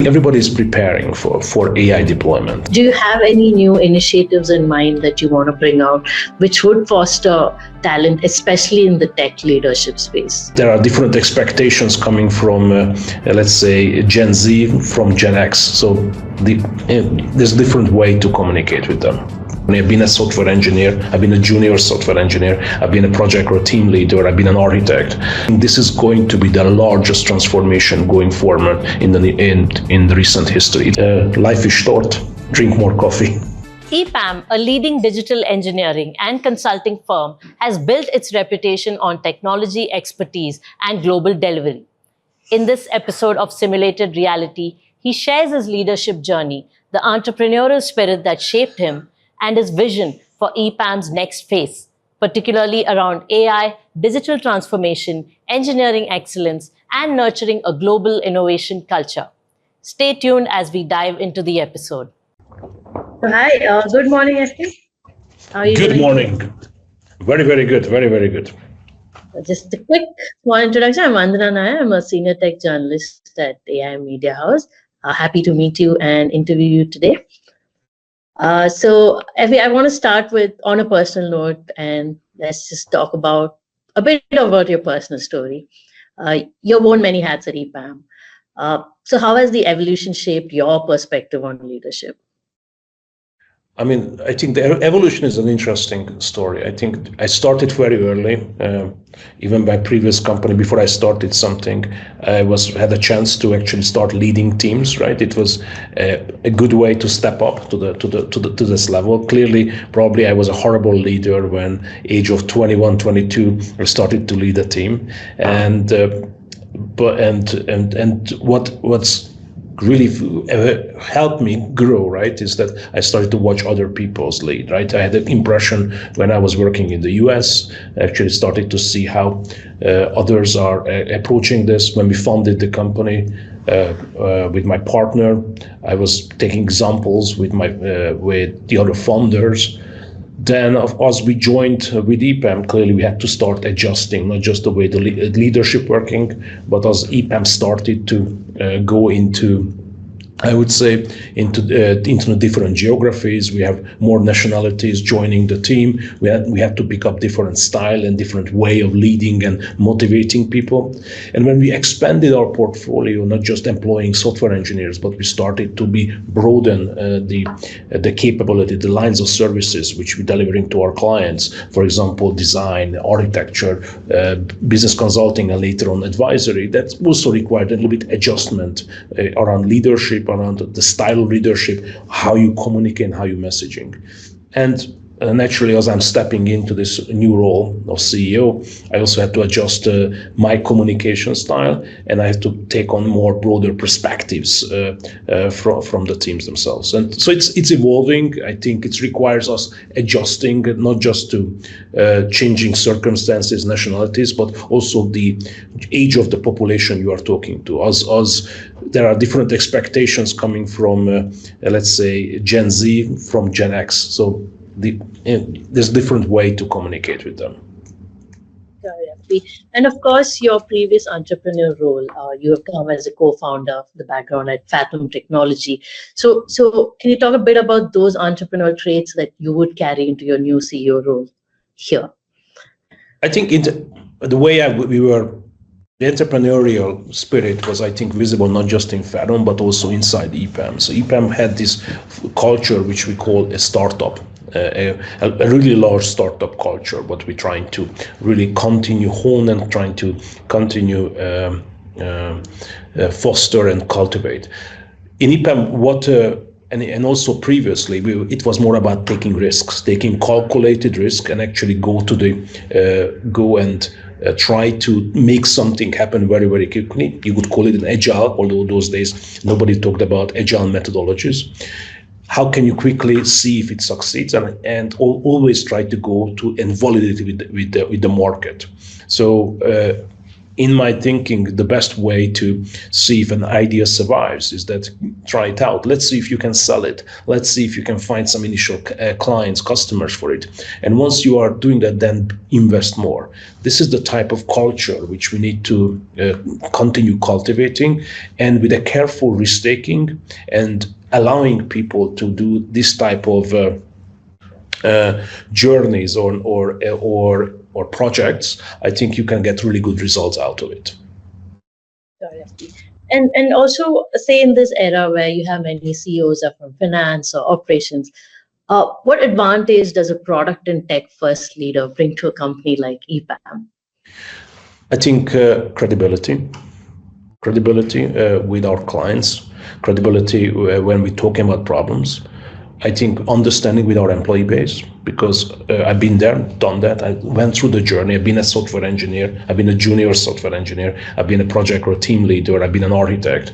Everybody is preparing for AI deployment. Do you have any new initiatives in mind that you want to bring out which would foster talent, especially in the tech leadership space? There are different expectations coming from, let's say, Gen Z, from Gen X. So there's a different way to communicate with them. I've been a software engineer, I've been a junior software engineer, I've been a project or team leader, I've been an architect. And this is going to be the largest transformation going forward in the recent history. Life is short, drink more coffee. EPAM, a leading digital engineering and consulting firm, has built its reputation on technology expertise and global delivery. In this episode of Simulated Reality, he shares his leadership journey, the entrepreneurial spirit that shaped him, and his vision for EPAM's next phase, particularly around AI, digital transformation, engineering excellence, and nurturing a global innovation culture. Stay tuned as we dive into the episode. Hi, good morning, FP. How are you doing? Good morning. Very, very good. Very, very good. Just a quick small introduction. I'm Vandana Nair. I'm a senior tech journalist at AI Media House. Happy to meet you and interview you today. So, Effie, I want to start with on a personal note, and let's just talk about a bit about your personal story. You've worn many hats at EPAM. So, how has the evolution shaped your perspective on leadership? I mean, I think the evolution is an interesting story. I think I started very early, even my previous company. Before I started something, I had a chance to actually start leading teams. Right, it was a good way to step up to this level. Clearly, probably I was a horrible leader when age of 21, 22, I started to lead a team, and what's really helped me grow, right, is that I started to watch other people's lead, right? I had an impression when I was working in the US, I actually started to see how others are approaching this. When we founded the company with my partner, I was taking examples with the other founders. Then, as we joined with EPAM, clearly we had to start adjusting, not just the way the leadership working, but as EPAM started to go into, I would say, into the different geographies. We have more nationalities joining the team. We had to pick up different style and different way of leading and motivating people. And when we expanded our portfolio, not just employing software engineers, but we started to broaden the capability, the lines of services which we're delivering to our clients. For example, design, architecture, business consulting, and later on advisory. That also required a little bit adjustment around leadership, around the style of leadership, how you communicate and how you messaging. And naturally, as I'm stepping into this new role of CEO, I also had to adjust my communication style, and I have to take on more broader perspectives from the teams themselves. And so it's evolving. I think it requires us adjusting, not just to changing circumstances, nationalities, but also the age of the population you are talking to. As there are different expectations coming from, let's say, Gen Z, from Gen X. So there's a different way to communicate with them. And of course, your previous entrepreneur role, you have come as a co-founder, the background at Fathom Technology. So can you talk a bit about those entrepreneurial traits that you would carry into your new CEO role here? I think the way the entrepreneurial spirit was, I think, visible not just in Fathom, but also inside EPAM. So EPAM had this culture which we call a startup. A really large startup culture, but we're trying to really hone and trying to continue foster and cultivate. In EPAM, and also previously, it was more about taking risks, taking calculated risk, and actually go and try to make something happen very, very quickly. You could call it an agile, although those days nobody talked about agile methodologies. How can you quickly see if it succeeds, and always try to go to and validate it with the market. So in my thinking, the best way to see if an idea survives is that try it out. Let's see if you can sell it. Let's see if you can find some initial clients, customers for it. And once you are doing that, then invest more. This is the type of culture which we need to continue cultivating, and with a careful risk-taking and allowing people to do this type of journeys or projects, I think you can get really good results out of it. And also, say in this era where you have many CEOs are from finance or operations, what advantage does a product and tech first leader bring to a company like EPAM? I think credibility with our clients, credibility when we're talking about problems. I think understanding with our employee base, because I've been there, done that. I went through the journey. I've been a software engineer. I've been a junior software engineer. I've been a project or a team leader. I've been an architect.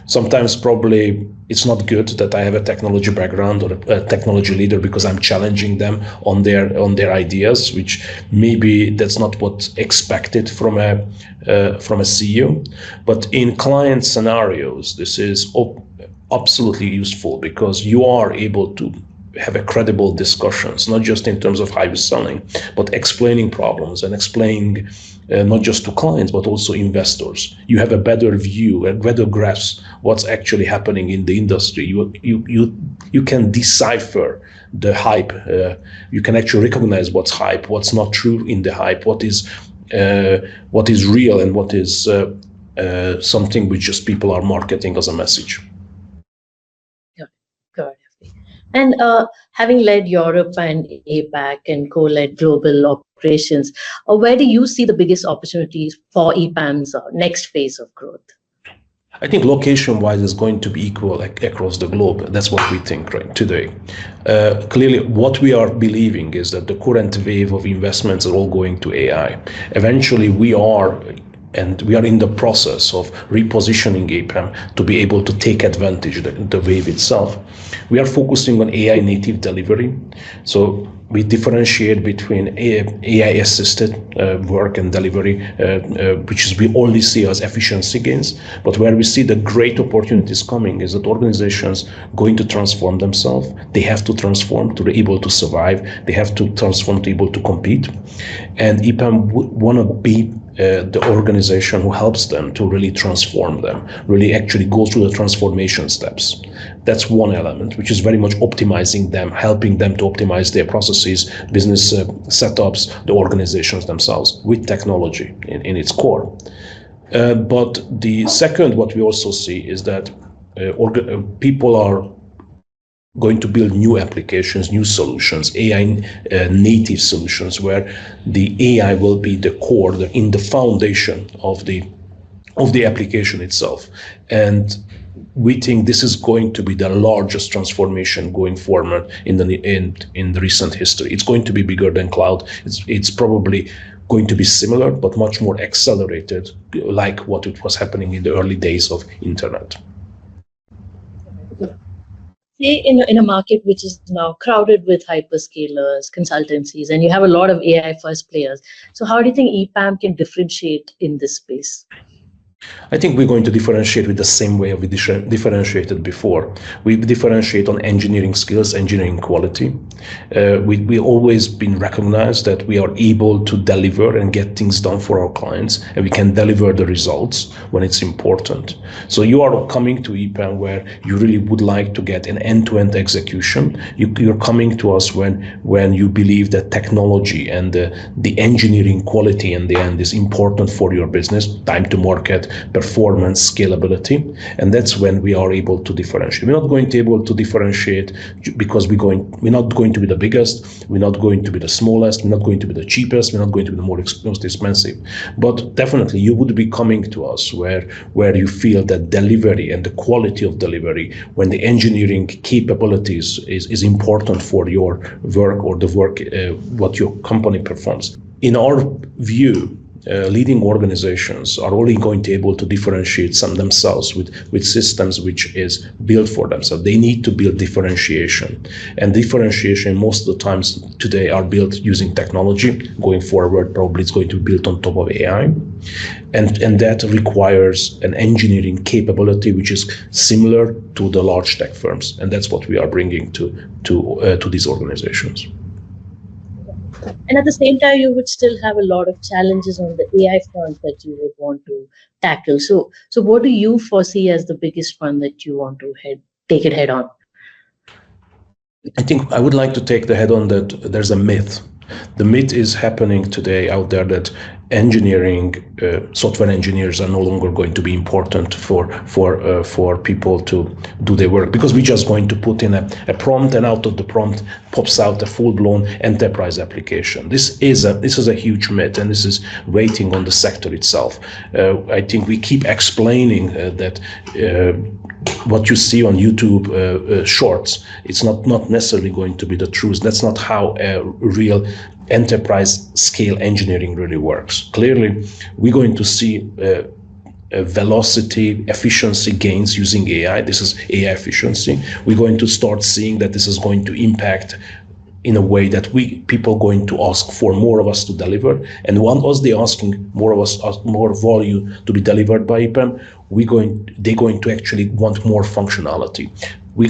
Sometimes probably it's not good that I have a technology background or a technology leader, because I'm challenging them on their ideas, which maybe that's not what's expected from a CEO. But in client scenarios, this is absolutely useful, because you are able to have a credible discussions, not just in terms of how you're selling, but explaining problems and explaining not just to clients, but also investors. You have a better view, a better grasp what's actually happening in the industry. You can decipher the hype. You can actually recognize what's hype, what's not true in the hype, what is real, and what is something which just people are marketing as a message. And having led Europe and APAC and co-led global operations, where do you see the biggest opportunities for EPAM's next phase of growth? I think location-wise is going to be equal across the globe. That's what we think right today. Clearly, what we are believing is that the current wave of investments are all going to AI. Eventually, we are in the process of repositioning EPAM to be able to take advantage of the wave itself. We are focusing on AI native delivery. So we differentiate between AI assisted work and delivery, which is we only see as efficiency gains. But where we see the great opportunities coming is that organizations going to transform themselves. They have to transform to be able to survive. They have to transform to be able to compete. And EPAM would want to be the organization who helps them to really transform them, really actually go through the transformation steps. That's one element, which is very much optimizing them, helping them to optimize their processes, business setups, the organizations themselves with technology in its core. But the second, what we also see is that people are going to build new applications, new solutions, AI native solutions, where the AI will be the core, in the foundation of the application itself. And we think this is going to be the largest transformation going forward in the recent history. It's going to be bigger than cloud. It's probably going to be similar, but much more accelerated, like what it was happening in the early days of internet. In a market which is now crowded with hyperscalers, consultancies, and you have a lot of AI first players. So how do you think EPAM can differentiate in this space? I think we're going to differentiate with the same way we differentiated before. We differentiate on engineering skills, engineering quality. We always been recognized that we are able to deliver and get things done for our clients, and we can deliver the results when it's important. So you are coming to EPAM where you really would like to get an end-to-end execution. You're coming to us when you believe that technology and the engineering quality in the end is important for your business, time to market, performance, scalability, and that's when we are able to differentiate. We're not going to be able to differentiate because we're not going to be the biggest, we're not going to be the smallest, we're not going to be the cheapest, we're not going to be the most expensive. But definitely you would be coming to us where you feel that delivery and the quality of delivery, when the engineering capabilities is important for your work or the work what your company performs. In our view, leading organizations are only going to be able to differentiate some themselves with systems which is built for them. So they need to build differentiation, and differentiation most of the times today are built using technology. Going forward, probably it's going to be built on top of AI, and that requires an engineering capability which is similar to the large tech firms, and that's what we are bringing to these organizations. And at the same time, you would still have a lot of challenges on the AI front that you would want to tackle. So what do you foresee as the biggest one that you want to take it head on? I think I would like to take the head on that there's a myth. The myth is happening today out there that engineering, software engineers are no longer going to be important for people to do their work, because we're just going to put in a prompt, and out of the prompt pops out a full-blown enterprise application. This is a huge myth, and this is waiting on the sector itself. I think we keep explaining that what you see on YouTube shorts, it's not necessarily going to be the truth. That's not how a real enterprise scale engineering really works. Clearly, we're going to see velocity, efficiency gains using AI. This is AI efficiency. We're going to start seeing that this is going to impact in a way that people going to ask for more of us to deliver. And once they're asking more of us, more volume to be delivered by EPAM, they're going to actually want more functionality.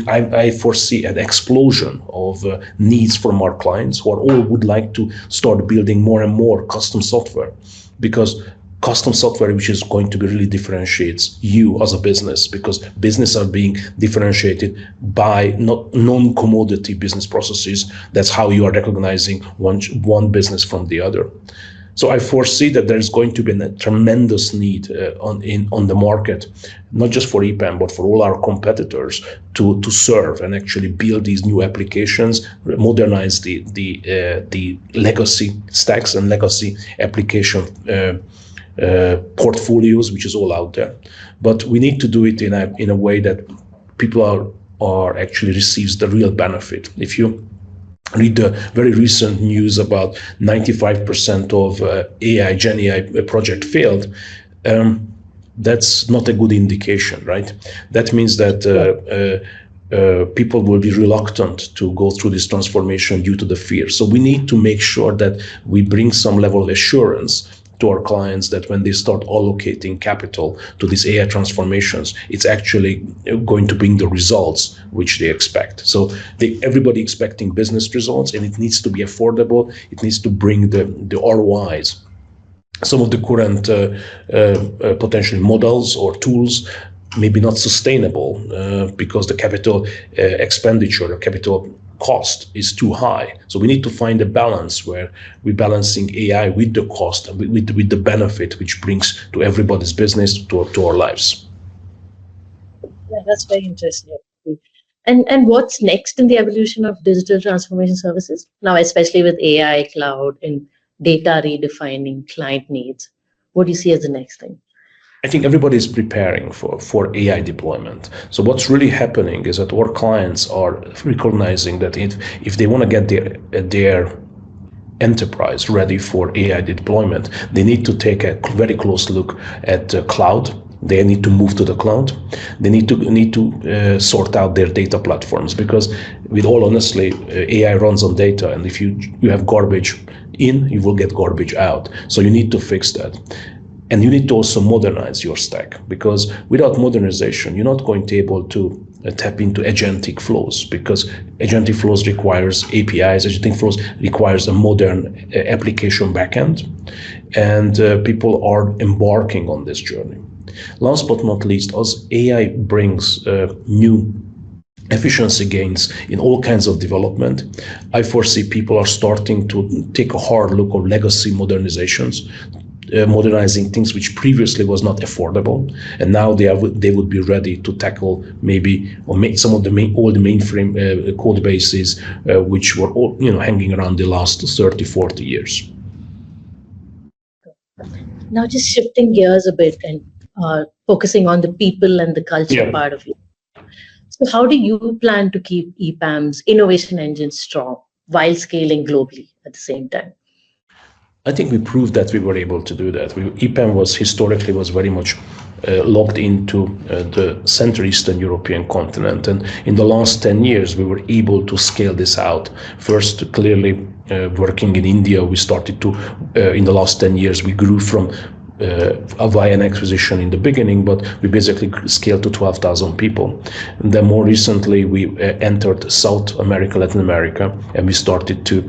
I foresee an explosion of needs from our clients who all would like to start building more and more custom software, because custom software which is going to be really differentiates you as a business, because business are being differentiated by not non-commodity business processes. That's how you are recognizing one business from the other. So I foresee that there's going to be a tremendous need on the market, not just for EPAM, but for all our competitors to serve and actually build these new applications, modernize the legacy stacks and legacy application portfolios, which is all out there. But we need to do it in a way that people are actually receives the real benefit. If you read the very recent news about 95% of Gen AI project failed, that's not a good indication, right? That means that people will be reluctant to go through this transformation due to the fear. So we need to make sure that we bring some level of assurance to our clients that when they start allocating capital to these AI transformations, it's actually going to bring the results which they expect. So everybody expecting business results, and it needs to be affordable. It needs to bring the ROIs. Some of the current potential models or tools maybe not sustainable because the capital expenditure or capital cost is too high. So we need to find a balance where we're balancing AI with the cost, with the benefit which brings to everybody's business, to our lives. Yeah, that's very interesting. And what's next in the evolution of digital transformation services now, especially with AI, cloud, and data redefining client needs? What do you see as the next thing? I think everybody is preparing for AI deployment. So what's really happening is that our clients are recognizing that if they want to get their enterprise ready for AI deployment, they need to take a very close look at the cloud. They need to move to the cloud. They need to sort out their data platforms, because with all honesty, AI runs on data, and if you have garbage in, you will get garbage out. So you need to fix that. And you need to also modernize your stack, because without modernization, you're not going to be able to tap into agentic flows, because agentic flows requires APIs. Agentic flows requires a modern application backend, and people are embarking on this journey. Last but not least, as AI brings new efficiency gains in all kinds of development, I foresee people are starting to take a hard look at legacy modernizations, modernizing things which previously was not affordable, and now they would be ready to tackle maybe some of the old mainframe code bases which were all hanging around the last 30-40 years. Now, just shifting gears a bit and focusing on the people and the culture part of it. So how do you plan to keep EPAM's innovation engine strong while scaling globally at the same time? I think we proved that we were able to do that. EPAM was historically very much locked into the Central Eastern European continent, and in the last 10 years we were able to scale this out. First, clearly working in India, we started to in the last 10 years we grew from via an acquisition in the beginning, but we basically scaled to 12,000 people. And then more recently we entered South America, Latin America, and we started to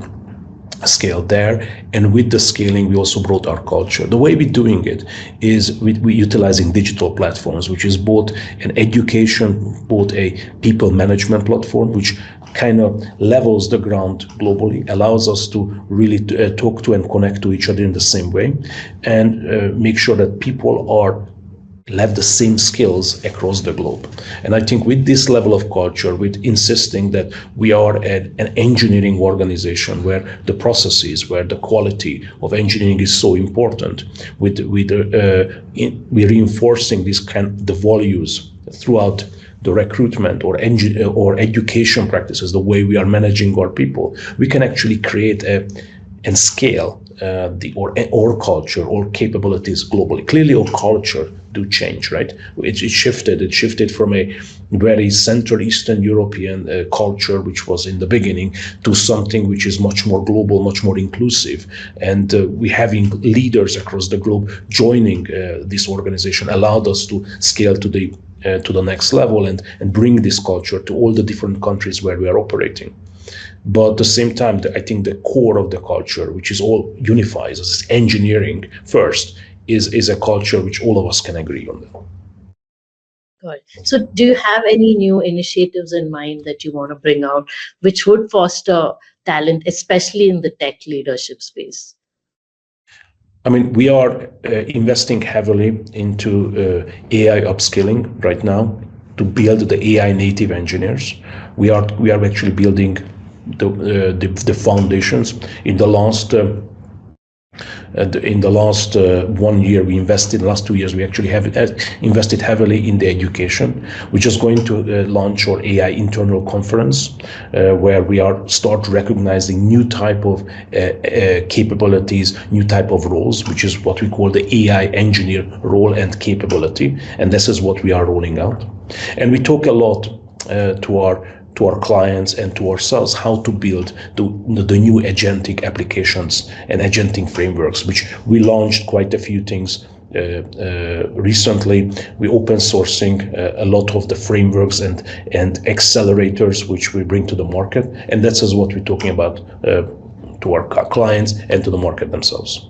scale there. And with the scaling, we also brought our culture. The way we're doing it is we're utilizing digital platforms, which is both an education, both a people management platform, which kind of levels the ground globally, allows us to really talk to and connect to each other in the same way, and make sure that people have the same skills across the globe. And I think with this level of culture, with insisting that we are an engineering organization where the processes, where the quality of engineering is so important, we're reinforcing the values throughout the recruitment or education practices, the way we are managing our people, we can actually create and scale our culture or capabilities globally. Clearly, our culture do change, right? It shifted from a very Central Eastern European culture, which was in the beginning, to something which is much more global, much more inclusive. And we having leaders across the globe joining this organization allowed us to scale to the next level and bring this culture to all the different countries where we are operating. But at the same time, I think the core of the culture, which is all unifies as engineering first, is a culture which all of us can agree on. Good. So do you have any new initiatives in mind that you want to bring out, which would foster talent, especially in the tech leadership space? I mean, we are investing heavily into AI upskilling right now to build the AI native engineers. We are actually building the foundations. In the last 1 year, we invested. In the last 2 years, we actually have invested heavily in the education. We're just going to launch our AI internal conference, where we start recognizing new type of capabilities, new type of roles, which is what we call the AI engineer role and capability. And this is what we are rolling out. And we talk a lot to our clients and to ourselves how to build the new agentic applications and agentic frameworks, which we launched quite a few things recently. We open sourcing a lot of the frameworks and accelerators which we bring to the market, and that's what we're talking about to our clients and to the market themselves.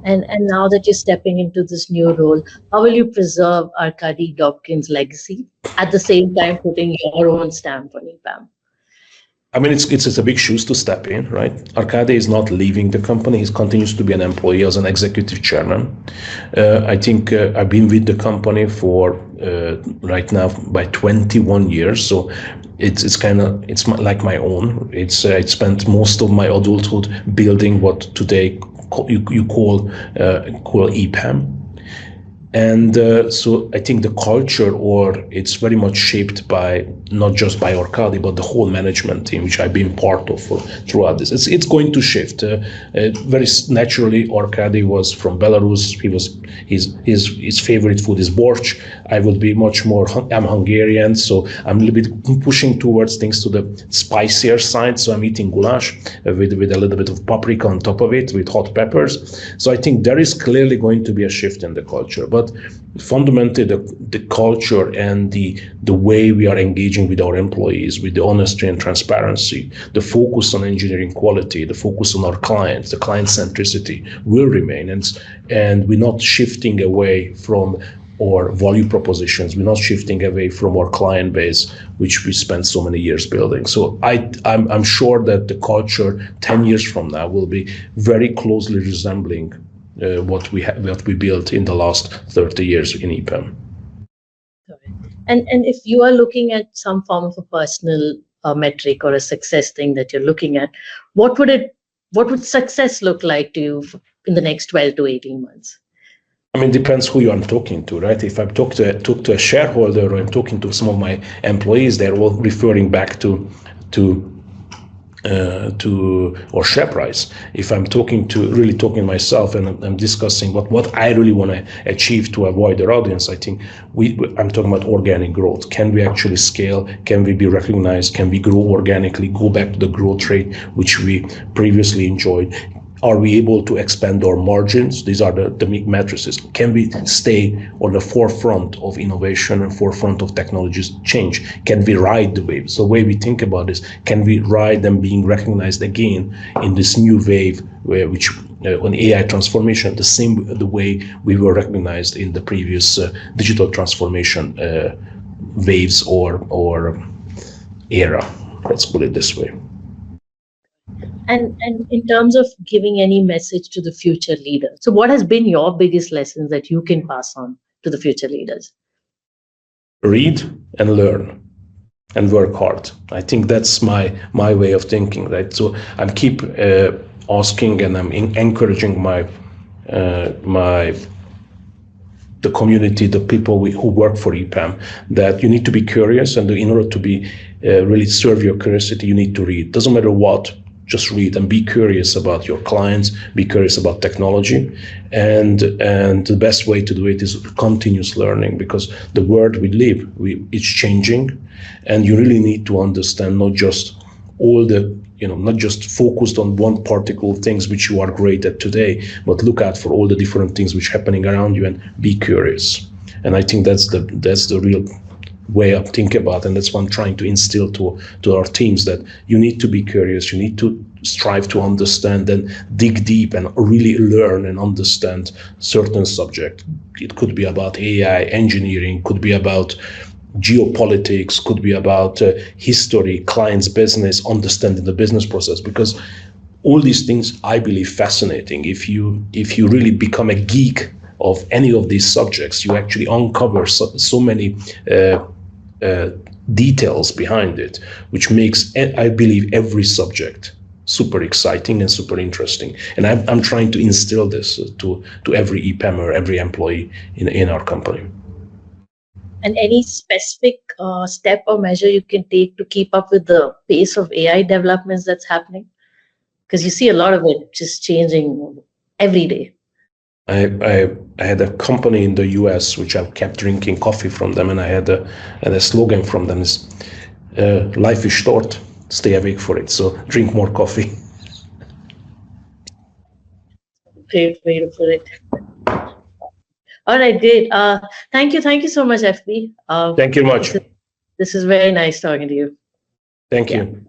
And now that you're stepping into this new role, how will you preserve Arkady Dobkin's legacy at the same time putting your own stamp on EPAM? I mean, it's a big shoes to step in, right? Arkady is not leaving the company; he continues to be an employee as an executive chairman. I think I've been with the company for right now by 21 years, so it's like my own. I spent most of my adulthood building what today you call EPAM. And so I think the culture, it's very much shaped by not just by Arkady, but the whole management team, which I've been part of throughout this. It's going to shift very naturally. Arkady was from Belarus. His favorite food is borscht. I will be much more. I'm Hungarian, so I'm a little bit pushing towards things to the spicier side. So I'm eating goulash with a little bit of paprika on top of it with hot peppers. So I think there is clearly going to be a shift in the culture. But fundamentally, the culture and the way we are engaging with our employees, with the honesty and transparency, the focus on engineering quality, the focus on our clients, the client centricity will remain. And we're not shifting away from our value propositions. We're not shifting away from our client base, which we spent so many years building. So I'm sure that the culture 10 years from now will be very closely resembling what we built in the last 30 years in EPAM. And if you are looking at some form of a personal metric or a success thing that you're looking at, what would success look like to you in the next 12 to 18 months? I mean, it depends who I'm talking to, right? If I talk to a shareholder or I'm talking to some of my employees, they're all referring back to or share price. If I'm really talking myself and I'm discussing what I really want to achieve to avoid their audience, I think I'm talking about organic growth. Can we actually scale? Can we be recognized? Can we grow organically? Go back to the growth rate which we previously enjoyed? Are we able to expand our margins? These are the matrices. Can we stay on the forefront of innovation and forefront of technologies change? Can we ride the wave? So the way we think about this, can we ride them being recognized again in this new wave, which on AI transformation, the way we were recognized in the previous digital transformation waves or era? Let's put it this way. And in terms of giving any message to the future leaders, so what has been your biggest lessons that you can pass on to the future leaders? Read and learn and work hard. I think that's my way of thinking, right? So I'm keep asking and I'm encouraging the community, the people who work for EPAM, that you need to be curious, and in order to be really serve your curiosity, you need to read. Doesn't matter what. Just read and be curious about your clients, be curious about technology. And the best way to do it is continuous learning, because the world we live, it's changing, and you really need to understand not just not just focused on one particular things which you are great at today, but look out for all the different things which are happening around you and be curious. And I think that's the real way of thinking about, and that's what I'm trying to instill to our teams, that you need to be curious, you need to strive to understand and dig deep and really learn and understand certain subject. It could be about AI, engineering, could be about geopolitics, could be about history, clients' business, understanding the business process, because all these things I believe fascinating. If you really become a geek of any of these subjects, you actually uncover so many details behind it, which makes, I believe, every subject super exciting and super interesting. And I'm trying to instill this to every EPAM or every employee in our company. And any specific step or measure you can take to keep up with the pace of AI developments that's happening? Because you see a lot of it just changing every day. I had a company in the US which I kept drinking coffee from them, and I had a slogan from them is life is short, stay awake for it. So drink more coffee. Great way to put it. All right, great. Thank you so much, FB. Thank you much. This is very nice talking to you. Thank you.